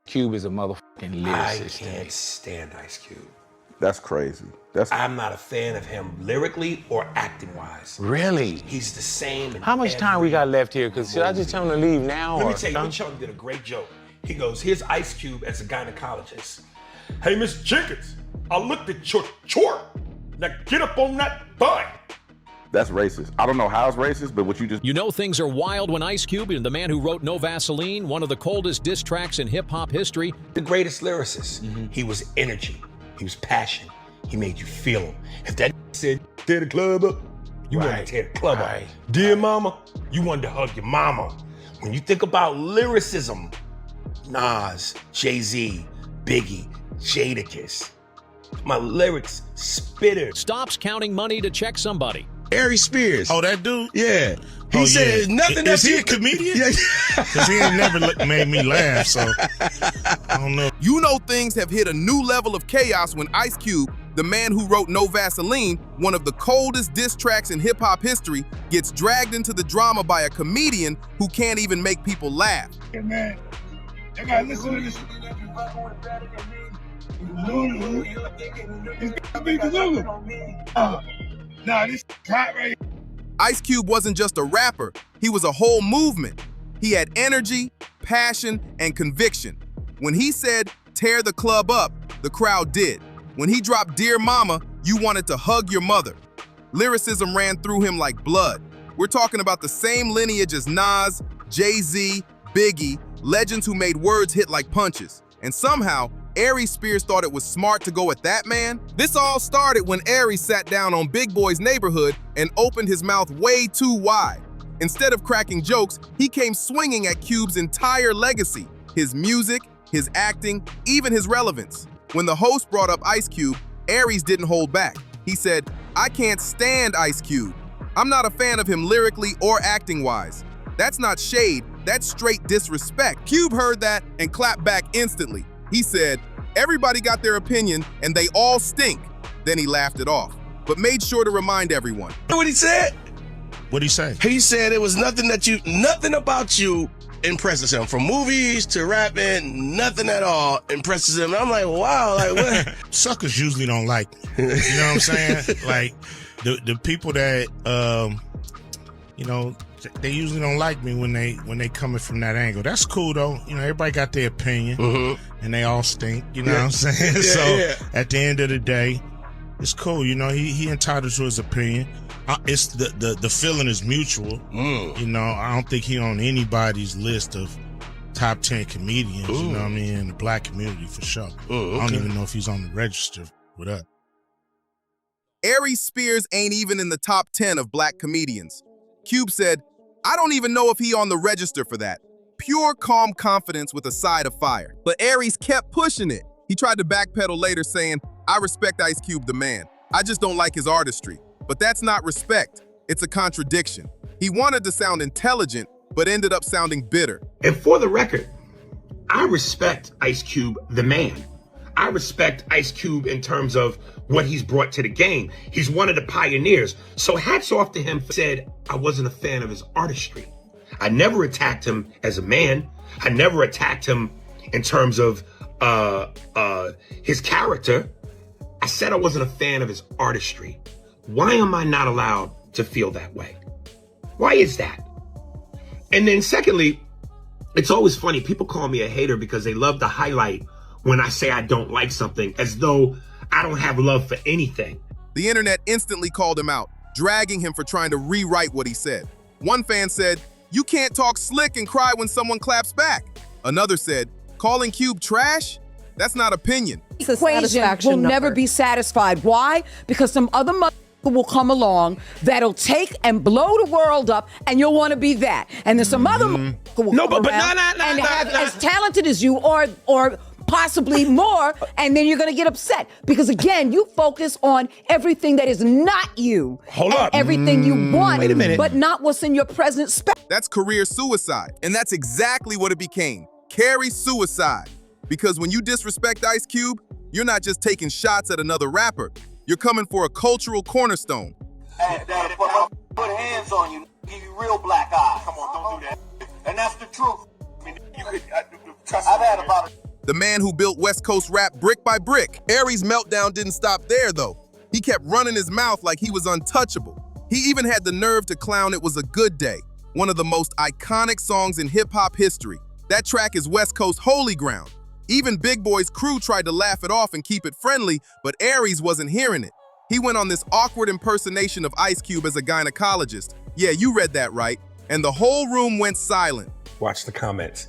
Cube is a motherfucking lyricist. I can't stand Ice Cube. That's crazy. I'm not a fan of him lyrically or acting-wise. Really? He's the same in How much time we got left here? Because should I just tell him to leave now? Let me tell you, Chuck did a great joke. He goes, here's Ice Cube as a gynecologist. Hey, Miss Jenkins, I looked at your chart. Now get up on that butt. That's racist. I don't know how it's racist, but what you just... You know things are wild when Ice Cube, the man who wrote No Vaseline, one of the coldest diss tracks in hip-hop history. The greatest lyricist. He was energy. He was passion. He made you feel him. If that said, tear the club up, you wanted to tear the club up. Dear mama, you wanted to hug your mama. When you think about lyricism, Nas, Jay-Z, Biggie, Jadakiss, my lyrics spitter. Stops counting money to check somebody. Aries Spears. Oh, that dude? Yeah. He said nothing Is he a comedian? Yeah. Because he ain't never made me laugh, so I don't know. You know things have hit a new level of chaos when Ice Cube, the man who wrote No Vaseline, one of the coldest diss tracks in hip-hop history, gets dragged into the drama by a comedian who can't even make people laugh. Hey man, I gotta listen to this. Nah, this hot right. Ice Cube wasn't just a rapper, he was a whole movement. He had energy, passion, and conviction. When he said, tear the club up, the crowd did. When he dropped Dear Mama, you wanted to hug your mother. Lyricism ran through him like blood. We're talking about the same lineage as Nas, Jay-Z, Biggie, legends who made words hit like punches. And somehow, Aries Spears thought it was smart to go at that man. This all started when Aries sat down on Big Boy's neighborhood and opened his mouth way too wide. Instead of cracking jokes, he came swinging at Cube's entire legacy, his music, his acting, even his relevance. When the host brought up Ice Cube, Aries didn't hold back. He said, I can't stand Ice Cube. I'm not a fan of him lyrically or acting-wise. That's not shade, that's straight disrespect. Cube heard that and clapped back instantly. He said, everybody got their opinion and they all stink. Then he laughed it off, but made sure to remind everyone. You know what he said? What'd he say? He said it was nothing about you impresses him. From movies to rapping, nothing at all impresses him. And I'm like, wow, like what? Suckers usually don't like me. You know what I'm saying? Like the people that you know, they usually don't like me when they coming from that angle. That's cool though. You know, everybody got their opinion and they all stink. You know what I'm saying? At the end of the day, it's cool. You know, he entitled to his opinion. It's the feeling is mutual. You know, I don't think he on anybody's list of top 10 comedians. You know what I mean? In the black community for sure. I don't even know if he's on the register with us. Aries Spears ain't even in the top 10 of black comedians. Cube said, I don't even know if he on the register for that. Pure calm confidence with a side of fire. But Aries kept pushing it. He tried to backpedal later saying, I respect Ice Cube the man. I just don't like his artistry. But that's not respect. It's a contradiction. He wanted to sound intelligent, but ended up sounding bitter. And for the record, I respect Ice Cube the man. I respect Ice Cube in terms of what he's brought to the game. He's one of the pioneers. So hats off to him. Said I wasn't a fan of his artistry. I never attacked him as a man. I never attacked him in terms of his character. I said I wasn't a fan of his artistry. Why am I not allowed to feel that way? Why is that? And then secondly, it's always funny. People call me a hater because they love to highlight when I say I don't like something as though I don't have love for anything. The internet instantly called him out, dragging him for trying to rewrite what he said. One fan said, you can't talk slick and cry when someone claps back. Another said, calling Cube trash? That's not opinion. Equation will never be satisfied. Why? Because some other will come along that'll take and blow the world up, and you'll want to be that. And then some other will come around and have as talented as you or possibly more, and then you're going to get upset. Because again, you focus on everything that is not you. Hold up. Everything you want, wait a minute, but not what's in your present space. That's career suicide. And that's exactly what it became. Carry suicide. Because when you disrespect Ice Cube, you're not just taking shots at another rapper. You're coming for a cultural cornerstone. Hey, Daddy, put hands on you, give you real black eyes. Come on, don't do that. And that's the truth. I mean, you could, I've had about the man who built West Coast rap brick by brick. Aries' meltdown didn't stop there, though. He kept running his mouth like he was untouchable. He even had the nerve to clown It Was a Good Day, one of the most iconic songs in hip-hop history. That track is West Coast holy ground. Even Big Boy's crew tried to laugh it off and keep it friendly, but Aries wasn't hearing it. He went on this awkward impersonation of Ice Cube as a gynecologist. Yeah, you read that right. And the whole room went silent. Watch the comments.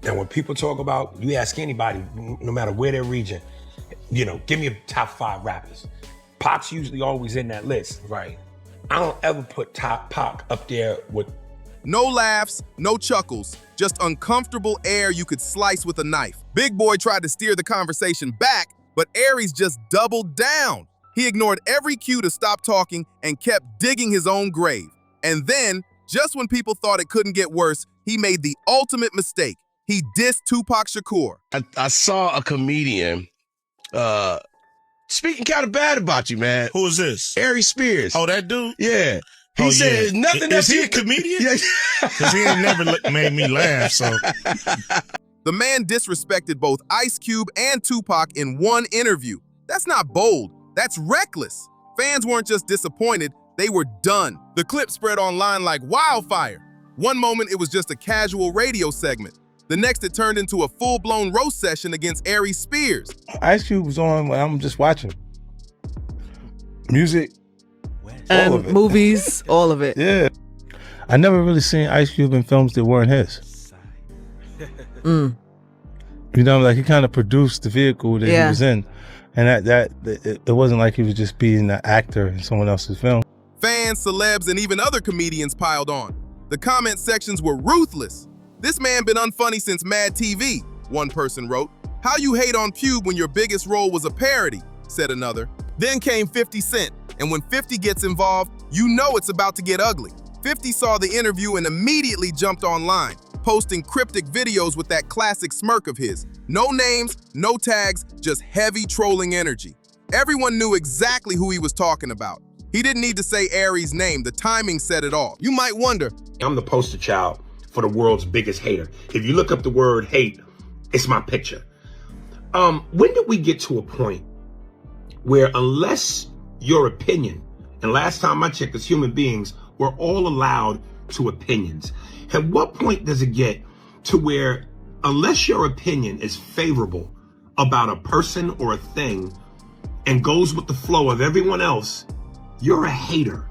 And when people talk about, you ask anybody, no matter where their region, you know, give me a top 5 rappers. Pac's usually always in that list. Right. I don't ever put Pac up there with... No laughs, no chuckles, just uncomfortable air you could slice with a knife. Big Boy tried to steer the conversation back, but Aries just doubled down. He ignored every cue to stop talking and kept digging his own grave. And then, just when people thought it couldn't get worse, he made the ultimate mistake. He dissed Tupac Shakur. I saw a comedian speaking kind of bad about you, man. Who is this? Aries Spears. Oh, that dude? Yeah. He said nothing Is he a comedian? Yeah. Because he ain't never made me laugh, so. The man disrespected both Ice Cube and Tupac in one interview. That's not bold. That's reckless. Fans weren't just disappointed, they were done. The clip spread online like wildfire. One moment it was just a casual radio segment. The next it turned into a full-blown roast session against Aries Spears. Ice Cube was on when I'm just watching. Music, all of it. Movies, all of it. Yeah. I never really seen Ice Cube in films that weren't his. You know, like he kind of produced the vehicle that he was in. And it wasn't like he was just being an actor in someone else's film. Fans, celebs, and even other comedians piled on. The comment sections were ruthless. This man been unfunny since Mad TV, one person wrote. How you hate on Feud when your biggest role was a parody, said another. Then came 50 Cent, and when 50 gets involved, you know it's about to get ugly. 50 saw the interview and immediately jumped online, posting cryptic videos with that classic smirk of his. No names, no tags, just heavy trolling energy. Everyone knew exactly who he was talking about. He didn't need to say Aries' name, the timing said it all. You might wonder. I'm the poster child for the world's biggest hater. If you look up the word hate, it's my picture. When did we get to a point where unless your opinion, and last time I checked as human beings, we're all allowed to opinions. At what point does it get to where unless your opinion is favorable about a person or a thing and goes with the flow of everyone else, you're a hater?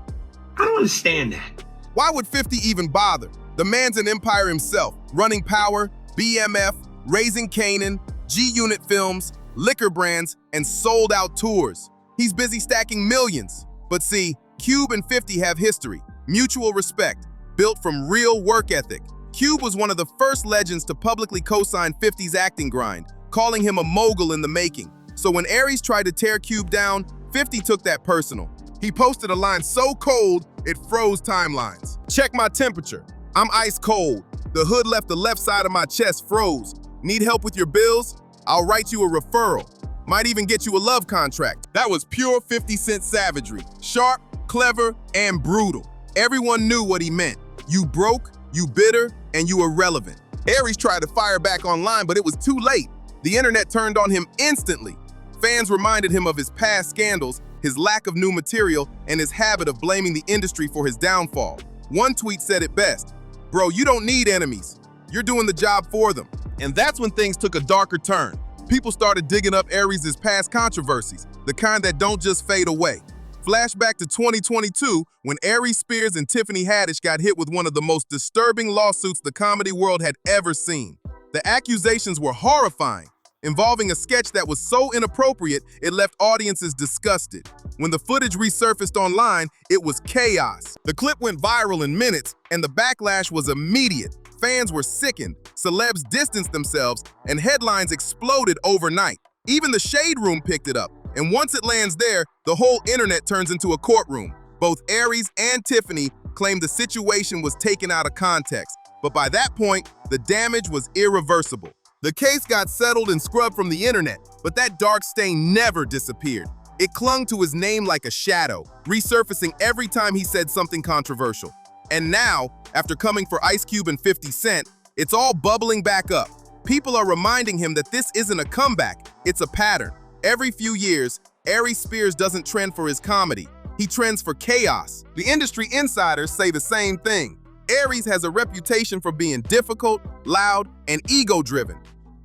I don't understand that. Why would 50 even bother? The man's an empire himself, running Power, BMF, Raising Canaan, G-Unit Films, liquor brands, and sold-out tours. He's busy stacking millions. But see, Cube and 50 have history, mutual respect, built from real work ethic. Cube was one of the first legends to publicly co-sign 50's acting grind, calling him a mogul in the making. So when Aries tried to tear Cube down, 50 took that personal. He posted a line so cold, it froze timelines. Check my temperature. I'm ice cold. The hood left the left side of my chest froze. Need help with your bills? I'll write you a referral. Might even get you a love contract. That was pure 50 Cent savagery. Sharp, clever, and brutal. Everyone knew what he meant. You broke, you bitter, and you irrelevant. Aries tried to fire back online, but it was too late. The internet turned on him instantly. Fans reminded him of his past scandals, his lack of new material, and his habit of blaming the industry for his downfall. One tweet said it best, "Bro, you don't need enemies. You're doing the job for them." And that's when things took a darker turn. People started digging up Aries' past controversies, the kind that don't just fade away. Flashback to 2022, when Aries Spears and Tiffany Haddish got hit with one of the most disturbing lawsuits the comedy world had ever seen. The accusations were horrifying, involving a sketch that was so inappropriate it left audiences disgusted. When the footage resurfaced online, it was chaos. The clip went viral in minutes, and the backlash was immediate. Fans were sickened, celebs distanced themselves, and headlines exploded overnight. Even the Shade Room picked it up, and once it lands there, the whole internet turns into a courtroom. Both Aries and Tiffany claimed the situation was taken out of context, but by that point, the damage was irreversible. The case got settled and scrubbed from the internet, but that dark stain never disappeared. It clung to his name like a shadow, resurfacing every time he said something controversial. And now, after coming for Ice Cube and 50 Cent, it's all bubbling back up. People are reminding him that this isn't a comeback, it's a pattern. Every few years, Aries Spears doesn't trend for his comedy. He trends for chaos. The industry insiders say the same thing. Aries has a reputation for being difficult, loud, and ego-driven.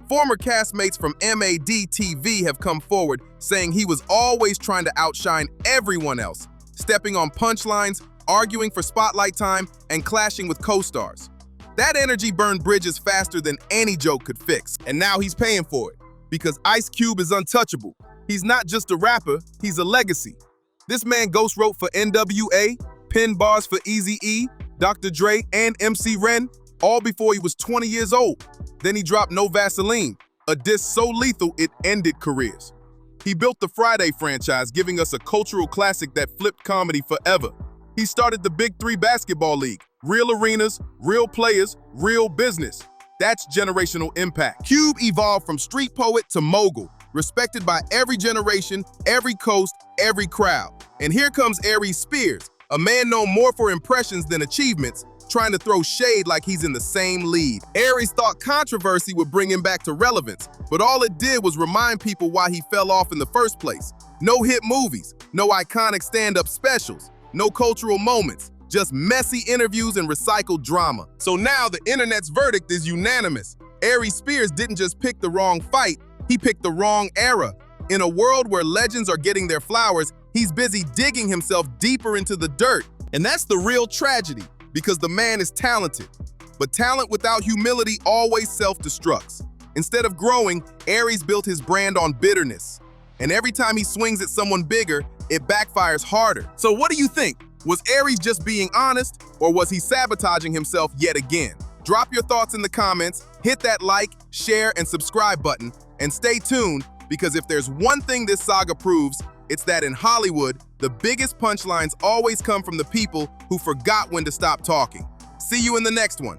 Former castmates from MAD TV have come forward saying he was always trying to outshine everyone else, stepping on punchlines, arguing for spotlight time, and clashing with co-stars. That energy burned bridges faster than any joke could fix, and now he's paying for it. Because Ice Cube is untouchable. He's not just a rapper, he's a legacy. This man ghost wrote for NWA, penned bars for Eazy-E, Dr. Dre, and MC Ren, all before he was 20 years old. Then he dropped No Vaseline, a diss so lethal it ended careers. He built the Friday franchise, giving us a cultural classic that flipped comedy forever. He started the Big Three basketball league, real arenas, real players, real business. That's generational impact. Cube evolved from street poet to mogul, respected by every generation, every coast, every crowd. And here comes Aries Spears, a man known more for impressions than achievements, trying to throw shade like he's in the same league. Aries thought controversy would bring him back to relevance, but all it did was remind people why he fell off in the first place. No hit movies, no iconic stand-up specials, no cultural moments, just messy interviews and recycled drama. So now the internet's verdict is unanimous. Aries Spears didn't just pick the wrong fight, he picked the wrong era. In a world where legends are getting their flowers, he's busy digging himself deeper into the dirt. And that's the real tragedy, because the man is talented. But talent without humility always self-destructs. Instead of growing, Aries built his brand on bitterness. And every time he swings at someone bigger, it backfires harder. So what do you think? Was Aries just being honest, or was he sabotaging himself yet again? Drop your thoughts in the comments, hit that like, share, and subscribe button, and stay tuned, because if there's one thing this saga proves, it's that in Hollywood, the biggest punchlines always come from the people who forgot when to stop talking. See you in the next one.